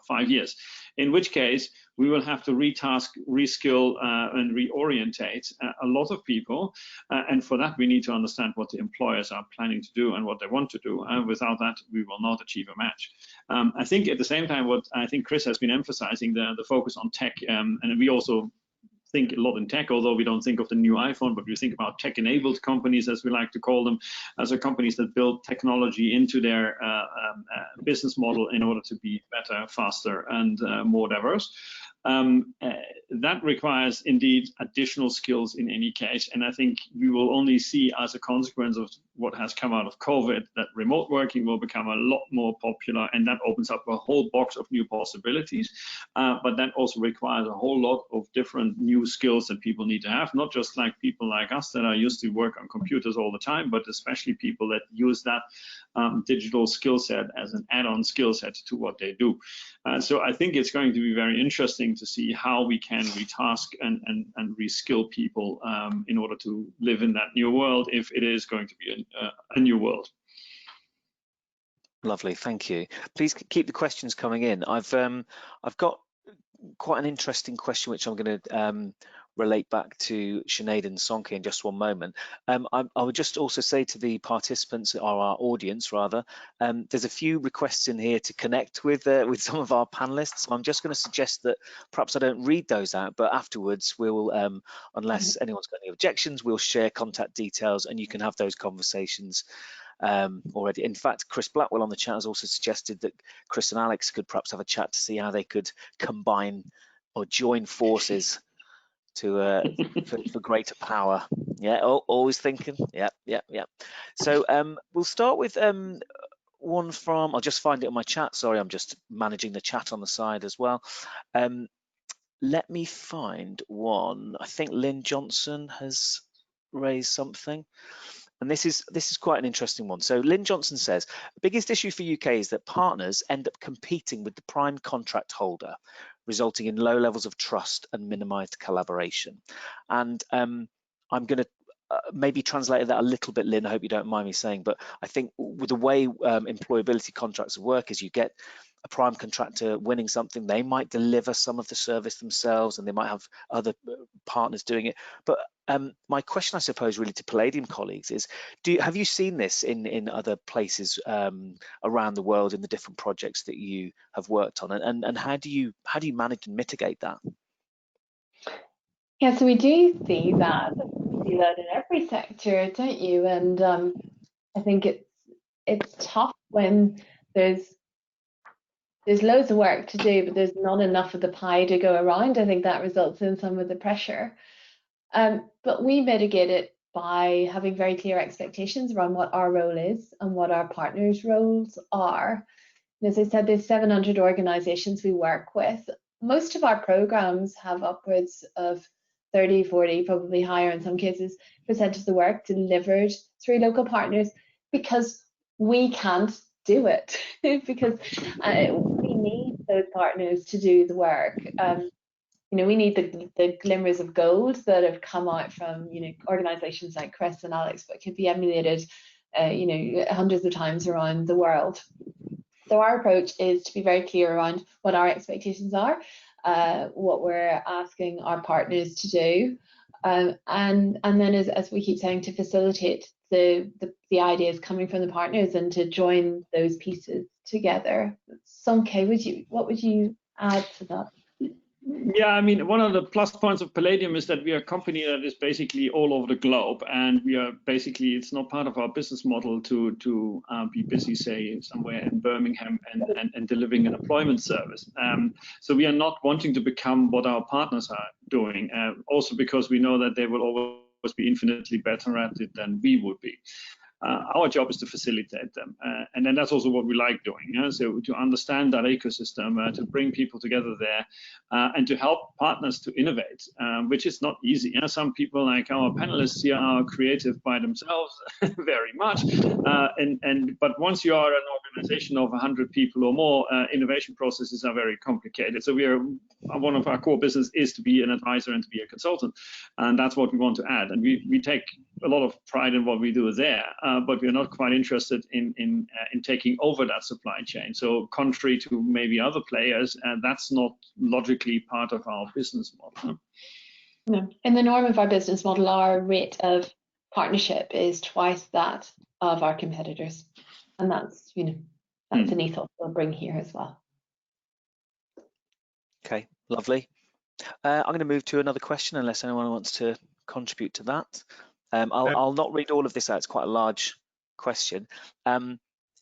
5 years. In which case, we will have to retask, reskill, and reorientate a lot of people. And for that, we need to understand what the employers are planning to do and what they want to do. Without that, we will not achieve a match. I think at the same time, what I think Chris has been emphasizing, the focus on tech, and we also think a lot in tech, although we don't think of the new iPhone, but we think about tech-enabled companies, as we like to call them, as are companies that build technology into their business model in order to be better, faster, and more diverse. That requires indeed additional skills in any case, and I think we will only see as a consequence of what has come out of COVID that remote working will become a lot more popular, and that opens up a whole box of new possibilities, but that also requires a whole lot of different new skills that people need to have, not just like people like us that are used to work on computers all the time, but especially people that use that digital skill set as an add-on skill set to what they do. So I think it's going to be very interesting to see how we can retask and reskill people in order to live in that new world, if it is going to be a new world. Lovely, thank you. Please keep the questions coming in. I've got quite an interesting question which I'm going to relate back to Sinead and Sonke in just one moment. I would just also say to the participants, or our audience rather, there's a few requests in here to connect with some of our panelists. I'm just going to suggest that perhaps I don't read those out, but afterwards we'll, unless anyone's got any objections, we'll share contact details and you can have those conversations already. In fact, Chris Blackwell on the chat has also suggested that Chris and Alex could perhaps have a chat to see how they could combine or join forces to for greater power. Yeah, always thinking. Yeah. So we'll start with one from, I'll just find it in my chat. Sorry, I'm just managing the chat on the side as well. Let me find one. I think Lynn Johnson has raised something. And this is quite an interesting one. So Lynn Johnson says, the biggest issue for UK is that partners end up competing with the prime contract holder, resulting in low levels of trust and minimized collaboration. And I'm going to maybe translate that a little bit, Lynn, I hope you don't mind me saying, but I think with the way employability contracts work is you get a prime contractor winning something, they might deliver some of the service themselves and they might have other partners doing it. But my question, I suppose, really to Palladium colleagues is, have you seen this in other places around the world in the different projects that you have worked on, and how do you manage and mitigate that? Yeah, so we do see that. You see that in every sector, don't you? And I think it's tough when there's loads of work to do, but there's not enough of the pie to go around. I think that results in some of the pressure. But we mitigate it by having very clear expectations around what our role is and what our partners' roles are. And as I said, there's 700 organizations we work with. Most of our programs have upwards of 30, 40, probably higher in some cases, percent of the work delivered through local partners because we can't do it, because we need those partners to do the work. We need the glimmers of gold that have come out from organizations like Chris and Alex, but can be emulated hundreds of times around the world. So our approach is to be very clear around what our expectations are, what we're asking our partners to do, and then as we keep saying, to facilitate the ideas coming from the partners and to join those pieces together. Sonke, what would you add to that? Yeah, I mean, one of the plus points of Palladium is that we are a company that is basically all over the globe, and we are basically, it's not part of our business model to be busy, say, somewhere in Birmingham and delivering an employment service. So we are not wanting to become what our partners are doing, also because we know that they will always be infinitely better at it than we would be. Our job is to facilitate them, and then that's also what we like doing. So to understand that ecosystem, to bring people together there, and to help partners to innovate, which is not easy. Some people, like our panelists here, are creative by themselves very much, but once you are an organization of 100 people or more, innovation processes are very complicated. So one of our core business is to be an advisor and to be a consultant, and that's what we want to add. And we take a lot of pride in what we do there, but we're not quite interested in taking over that supply chain. So contrary to maybe other players, that's not logically part of our business model. No. In the norm of our business model, our rate of partnership is twice that of our competitors, and that's that's an ethos we'll bring here as well. Okay, lovely. I'm going to move to another question unless anyone wants to contribute to that. I'll not read all of this out. It's quite a large question.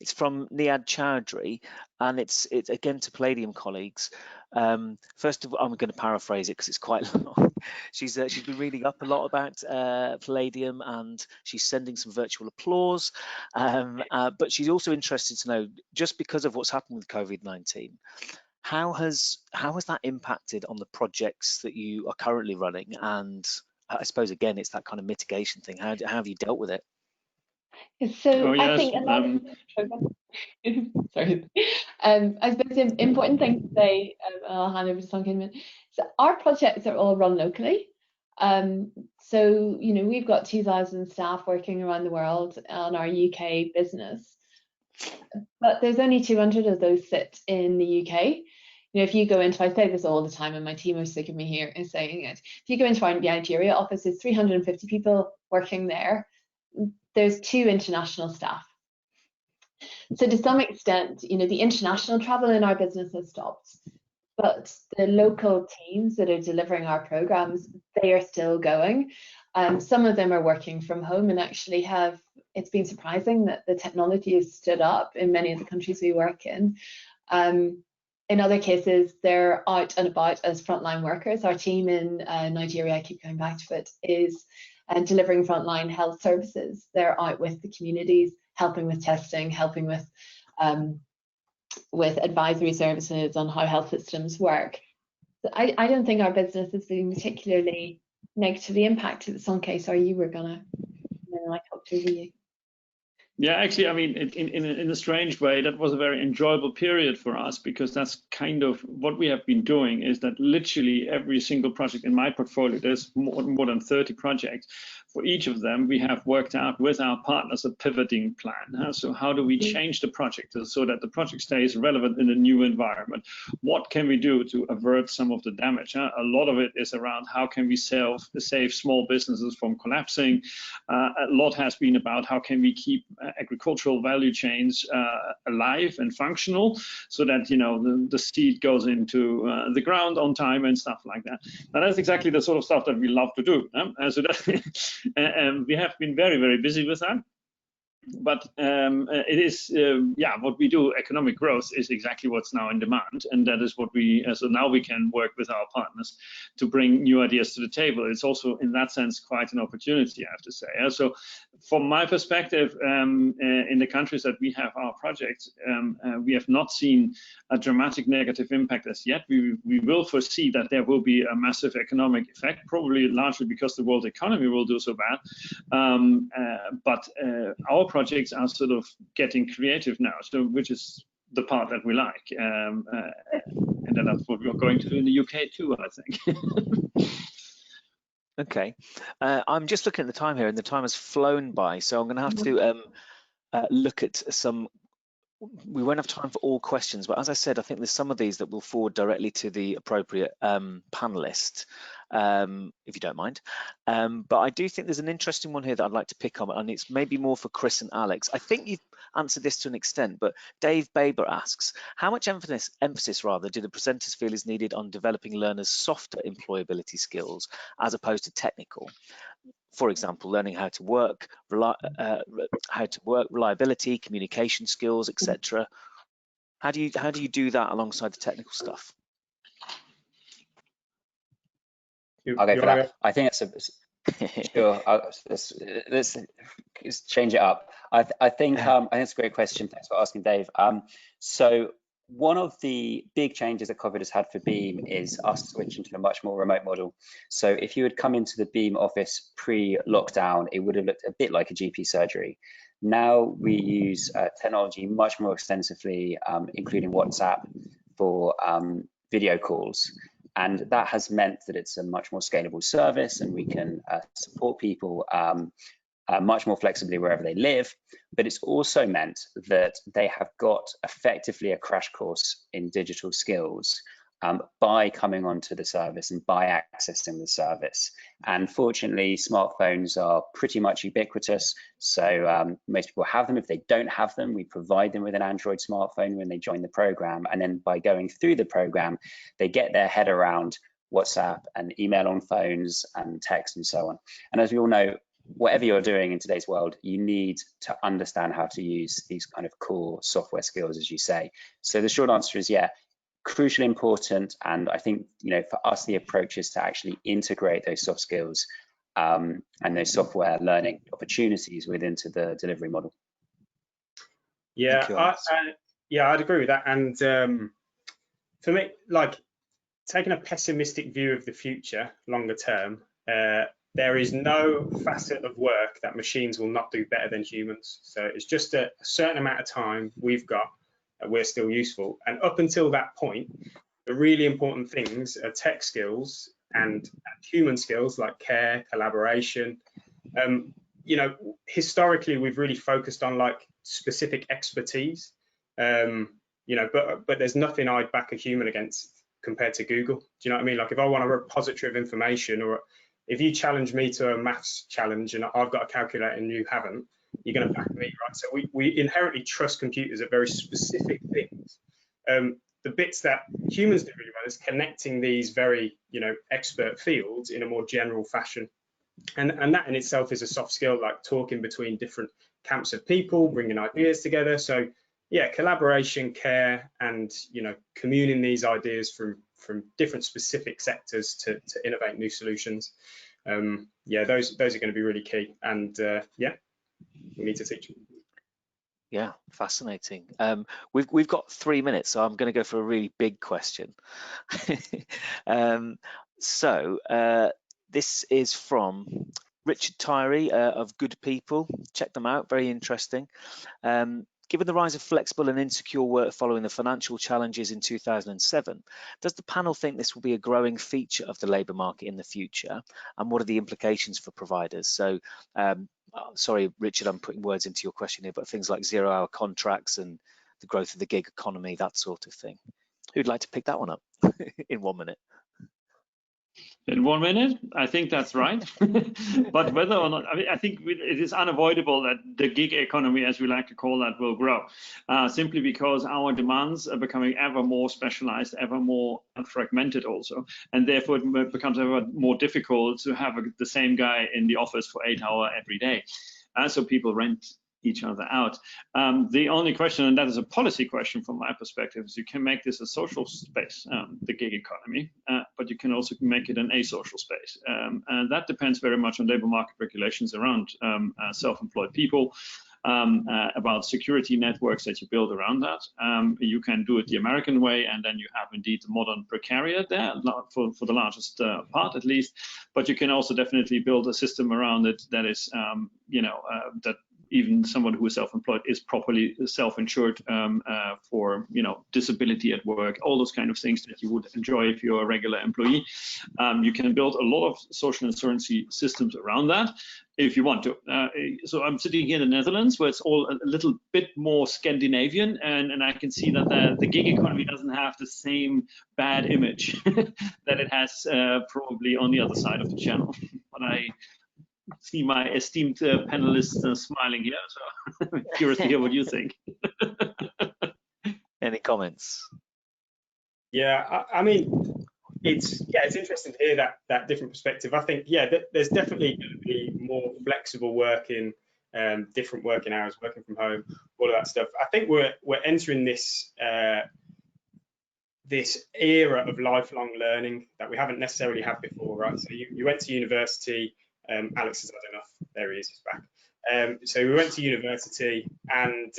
It's from Niad Chowdhury, and it's again to Palladium colleagues. First of all, I'm going to paraphrase it because it's quite long. She's been reading up a lot about Palladium, and she's sending some virtual applause. But she's also interested to know, just because of what's happened with COVID-19, how has that impacted on the projects that you are currently running? And I suppose again, it's that kind of mitigation thing. How have you dealt with it? So I think sorry. I suppose the important thing to say, I'll hand over to Sonke in a minute. So our projects are all run locally. So we've got 2,000 staff working around the world on our UK business, but there's only 200 of those sit in the UK. You know, if you go into, I say this all the time and my team are sick of me here is saying it, if you go into our Nigeria office, there's 350 people working there. There's 2 international staff. So to some extent, you know, the international travel in our business has stopped, but the local teams that are delivering our programs, they are still going. Some of them are working from home and actually it's been surprising that the technology has stood up in many of the countries we work in. In other cases, they're out and about as frontline workers. Our team in Nigeria, I keep going back to it, is delivering frontline health services. They're out with the communities, helping with testing, helping with advisory services on how health systems work. So I don't think our business has been particularly negatively impacted. In some case, or you were gonna, I talked over you. Yeah, actually, I mean, in a strange way, that was a very enjoyable period for us, because that's kind of what we have been doing, is that literally every single project in my portfolio, there's more than 30 projects. For each of them, we have worked out with our partners a pivoting plan. So how do we change the project so that the project stays relevant in the new environment? What can we do to avert some of the damage? A lot of it is around how can we save small businesses from collapsing. A lot has been about how can we keep agricultural value chains alive and functional, so that, you know, the seed goes into the ground on time and stuff like that. Now that's exactly the sort of stuff that we love to do. So that and we have been very, very busy with that. But it is, yeah, what we do, economic growth, is exactly what's now in demand, and that is what we, so now we can work with our partners to bring new ideas to the table. It's also, in that sense, quite an opportunity, I have to say. So from my perspective, in the countries that we have our projects, we have not seen a dramatic negative impact as yet. We will foresee that there will be a massive economic effect, probably largely because the world economy will do so bad. But our projects are sort of getting creative now, so which is the part that we like, and that's what we're going to do in the UK too, I think. Okay, I'm just looking at the time here, and the time has flown by, so I'm going to have to look at some. We won't have time for all questions, but as I said, I think there's some of these that will forward directly to the appropriate panelist, if you don't mind. But I do think there's an interesting one here that I'd like to pick on, and it's maybe more for Chris and Alex. I think you've answered this to an extent, but Dave Baber asks, how much emphasis do the presenters feel is needed on developing learners' softer employability skills as opposed to technical? For example, learning how to work, reliability, communication skills, etc. How do you do that alongside the technical stuff? I'll go for that. I think it's sure. Let's change it up. I think it's a great question. Thanks for asking, Dave. So one of the big changes that COVID has had for Beam is us switching to a much more remote model. So if you had come into the Beam office pre-lockdown, it would have looked a bit like a GP surgery. Now we use technology much more extensively, including WhatsApp for video calls. And that has meant that it's a much more scalable service, and we can support people much more flexibly wherever they live. But it's also meant that they have got effectively a crash course in digital skills by coming onto the service and by accessing the service. And fortunately, smartphones are pretty much ubiquitous. So most people have them. If they don't have them, we provide them with an Android smartphone when they join the program. And then by going through the program, they get their head around WhatsApp and email on phones and text and so on. And as we all know, whatever you're doing in today's world, you need to understand how to use these kind of core software skills, as you say. So the short answer is, yeah, crucially important. And I think, you know, for us, the approach is to actually integrate those soft skills and those software learning opportunities into the delivery model. Yeah, I'd agree with that. And for me, like, taking a pessimistic view of the future, longer term, there is no facet of work that machines will not do better than humans. So it's just a certain amount of time we've got that we're still useful. And up until that point, the really important things are tech skills and human skills like care, collaboration. You know, historically, we've really focused on like specific expertise. You you know, but there's nothing I'd back a human against compared to Google. Do you know what I mean? Like if I want a repository of information, or if you challenge me to a maths challenge and I've got a calculator and you haven't, you're going to back me, right? So we inherently trust computers at very specific things. The bits that humans do really well is connecting these very, you know, expert fields in a more general fashion. And that in itself is a soft skill, like talking between different camps of people, bringing ideas together. So yeah, collaboration, care, and, you know, communing these ideas from different specific sectors to innovate new solutions. Yeah, those are going to be really key. And yeah, we need to teach them. Yeah, fascinating. We've got 3 minutes, so I'm going to go for a really big question. This is from Richard Tyree of Good People. Check them out, very interesting. Given the rise of flexible and insecure work following the financial challenges in 2007, does the panel think this will be a growing feature of the labour market in the future? And what are the implications for providers? So, sorry, Richard, I'm putting words into your question here, but things like zero-hour contracts and the growth of the gig economy, that sort of thing. Who'd like to pick that one up in 1 minute? In 1 minute, I think that's right. But whether or not, I mean, I think it is unavoidable that the gig economy, as we like to call that, will grow, simply because our demands are becoming ever more specialized, ever more fragmented also, and therefore it becomes ever more difficult to have the same guy in the office for 8 hours every day. So people rent each other out. The only question, and that is a policy question from my perspective, is you can make this a social space, the gig economy, but you can also make it an asocial space. And that depends very much on labor market regulations around self-employed people, about security networks that you build around that. You can do it the American way, and then you have indeed the modern precariat there, for the largest part at least, but you can also definitely build a system around it that is, you know, that even someone who is self-employed is properly self-insured for, you know, disability at work, all those kind of things that you would enjoy if you're a regular employee. You can build a lot of social insurance systems around that if you want to. So I'm sitting here in the Netherlands, where it's all a little bit more Scandinavian, and I can see that the gig economy doesn't have the same bad image that it has probably on the other side of the channel. But I see my esteemed panelists smiling here, so I'm curious to hear what you think. Any comments? Yeah, I mean, it's interesting to hear that different perspective. I think, yeah, there's definitely going to be more flexible working, different working hours, working from home, all of that stuff. I think we're entering this this era of lifelong learning that we haven't necessarily had before, right? So you went to university. Alex has had enough. There he is, he's back. So we went to university, and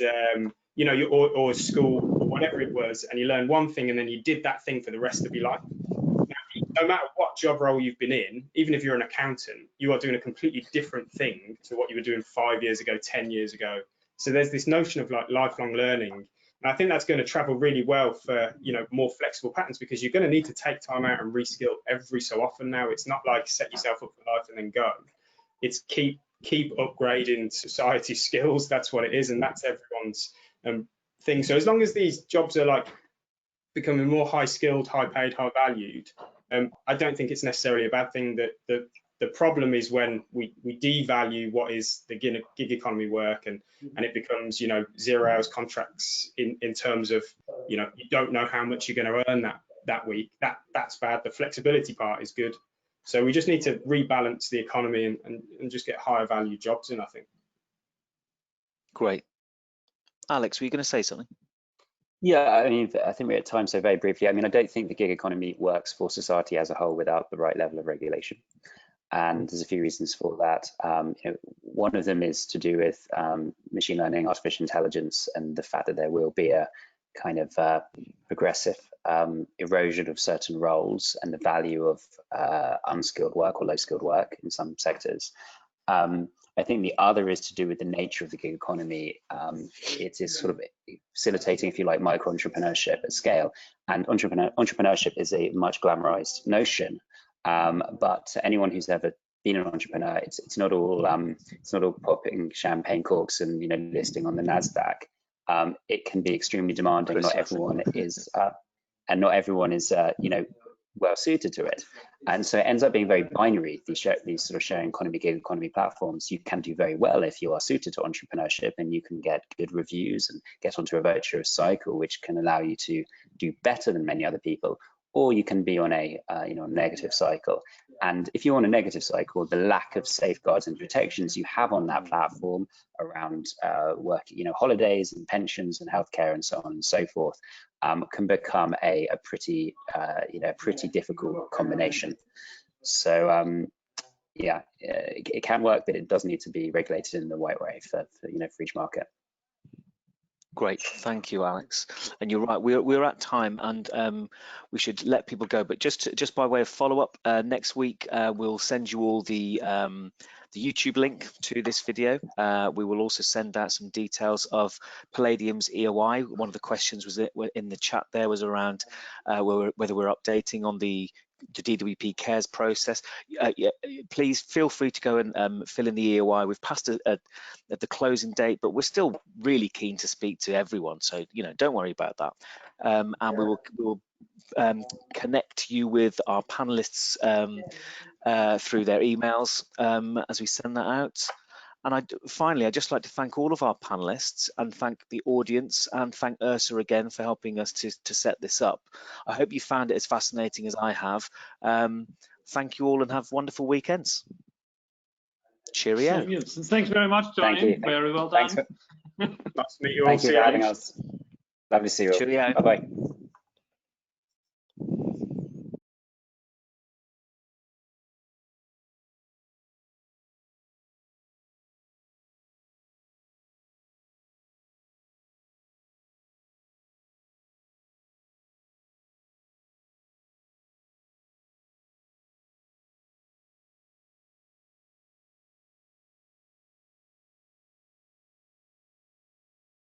you know, or school or whatever it was, and you learned one thing, and then you did that thing for the rest of your life. Now, no matter what job role you've been in, even if you're an accountant, you are doing a completely different thing to what you were doing 5 years ago, 10 years ago. So there's this notion of like lifelong learning. And I think that's going to travel really well for, you know, more flexible patterns, because you're going to need to take time out and reskill every so often now. It's not like set yourself up for life and then go. It's keep upgrading society skills. That's what it is, and that's everyone's thing. So as long as these jobs are like becoming more high skilled, high paid, high valued, I don't think it's necessarily a bad thing. That the problem is when we devalue what is the gig economy work, and it becomes, you know, 0 hours contracts in terms of, you know, you don't know how much you're going to earn that week. That's bad. The flexibility part is good. So we just need to rebalance the economy and just get higher value jobs in, I think. Great. Alex, were you going to say something? Yeah, I mean, I think we're at time, so very briefly. I mean, I don't think the gig economy works for society as a whole without the right level of regulation. And there's a few reasons for that. You know, one of them is to do with machine learning, artificial intelligence, and the fact that there will be a kind of progressive erosion of certain roles and the value of unskilled work or low skilled work in some sectors. I think the other is to do with the nature of the gig economy. It is sort of facilitating, if you like, micro entrepreneurship at scale. And entrepreneurship is a much glamorized notion. But anyone who's ever been an entrepreneur, it's not all popping champagne corks and, you know, listing on the NASDAQ. it can be extremely demanding. Not Precisely. everyone is, and not everyone is, you know, well suited to it. And so it ends up being very binary, these sort of sharing economy, gig economy platforms. You can do very well if you are suited to entrepreneurship, and you can get good reviews and get onto a virtuous cycle, which can allow you to do better than many other people. Or you can be on a you know, negative cycle. And if you're on a negative cycle, the lack of safeguards and protections you have on that platform around work, you know, holidays and pensions and healthcare and so on and so forth, can become a pretty you know, pretty difficult combination. So yeah, it can work, but it does need to be regulated in the right way for you know, for each market. Great, thank you, Alex. And you're right, we're at time, and we should let people go. But just by way of follow-up, next week we'll send you all the YouTube link to this video. We will also send out some details of Palladium's EOI. One of the questions was in the chat there was around whether we're updating on the DWP cares process. Yeah, please feel free to go and fill in the EOI. We've passed at the closing date, but we're still really keen to speak to everyone, so you know, don't worry about that. And we will connect you with our panelists through their emails as we send that out. And finally, I'd just like to thank all of our panelists and thank the audience and thank ERSA again for helping us to set this up. I hope you found it as fascinating as I have. Thank you all and have wonderful weekends. Cheerio. Thanks very much, Johnny. Very well done. Thanks. Nice to meet you all. Thank you for having us. Lovely to see you all. Cheerio. Bye-bye.